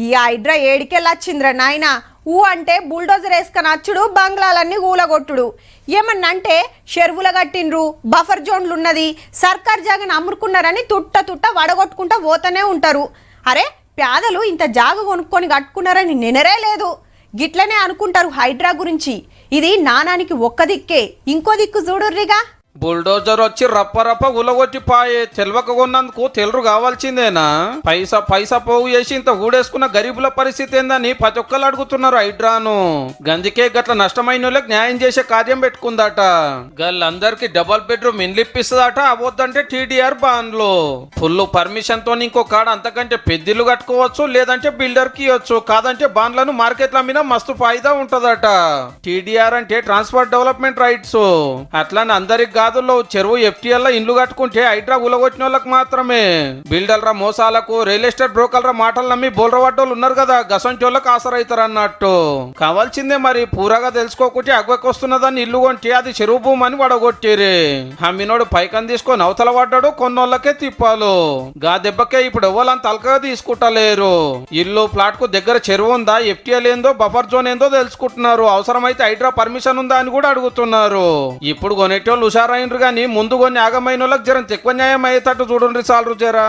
ఈ హైడ్రా ఏడికెళ్ళొచ్చింద్రా నాయనా. ఊ అంటే బుల్డోజర్ వేసుకొని అచ్చుడు, బంగ్లాలన్నీ ఊలగొట్టుడు. ఏమన్నంటే చెరువుల కట్టిండ్రు, బఫర్ జోన్లు ఉన్నది, సర్కార్ జాగని అమ్ముకున్నారని తుట్ట వడగొట్టుకుంటా పోతూనే ఉంటారు. అరే పేదలు ఇంత జాగ కొనుక్కొని కట్టుకున్నారని నెనరే లేదు. గిట్లనే అనుకుంటారు హైడ్రా గురించి. ఇది నానానికి ఒక్క దిక్కే, ఇంకో దిక్కు చూడుర్రిగా. బుల్డోజర్ వచ్చి రప్ప ఉలగొట్టి పాయే. తెలవక కొన్నందుకు తెలరు కావాల్సిందేనా? పైసా పోగు చేసి ఇంత ఊడేసుకున్న గరీబుల పరిస్థితి ఏందని ప్రతి ఒక్కరు అడుగుతున్నారు హైడ్రాను. గందుకే గట్ల నష్టమైన వాళ్ళకి న్యాయం చేసే కార్యం పెట్టుకుందట. గల్లందరికి డబుల్ బెడ్రూమ్ ఇండ్లు ఇప్పిస్తుందట. అవద్దంటే టీడీఆర్ బాన్లు ఫుల్ పర్మిషన్ తో ఇంకో కాడ అంతకంటే పెద్దిల్లు కట్టుకోవచ్చు, లేదంటే బిల్డర్ కి ఇవ్వచ్చు. కాదంటే బాండ్లను మార్కెట్ల మీద మస్తు ఫాయిదా ఉంటదట. టీడీఆర్ అంటే ట్రాన్స్పోర్ట్ డెవలప్మెంట్ రైట్స్. అట్లానే అందరికి కాదుల్లో చెరువు ఎఫ్టీఎల్ ఇండ్లు కట్టుకుంటే హైడ్రా ఉలగొచ్చిన వాళ్ళకి మాత్రమే. బిల్డర్ల మోసాలకు, రియల్ ఎస్టేట్ బ్రోకర్ల మాటలు నమ్మి బోల్రవాటోళ్ళు ఉన్నారు కదా, గసంటోళ్ళకి ఆసరైతారు అన్నట్టు. కావాల్సిందే మరి పూరగా తెలుసుకోకుంటే అగ్వకొస్తున్నదాన్ని ఇల్లు కొంటే అది చెరువు భూమి అని వడగొట్టిరే. హమ్మినోడు పైకని తీసుకొని అవతల పడ్డాడు, కొన్నోళ్ళకే తిప్పాలు. గా దెబ్బకే ఇప్పుడు ఎవరంత తలకగా తీసుకుంటలేరు. ఇల్లు ప్లాట్ కు దగ్గర చెరువు ఉందా, ఎఫ్టీఎల్ ఏందో, బఫర్ జోన్ ఏందో తెలుసుకుంటున్నారు. అవసరమైతే హైడ్రా పర్మిషన్ ఉందా అని కూడా అడుగుతున్నారు. ఇప్పుడు కొనేటోళ్ళు హుషారైనరు గాని ముందు కొన్ని ఆగమైన వాళ్ళకి జరంత ఎక్కువ న్యాయం అయ్యేటట్టు చూడండి చాలు జరా.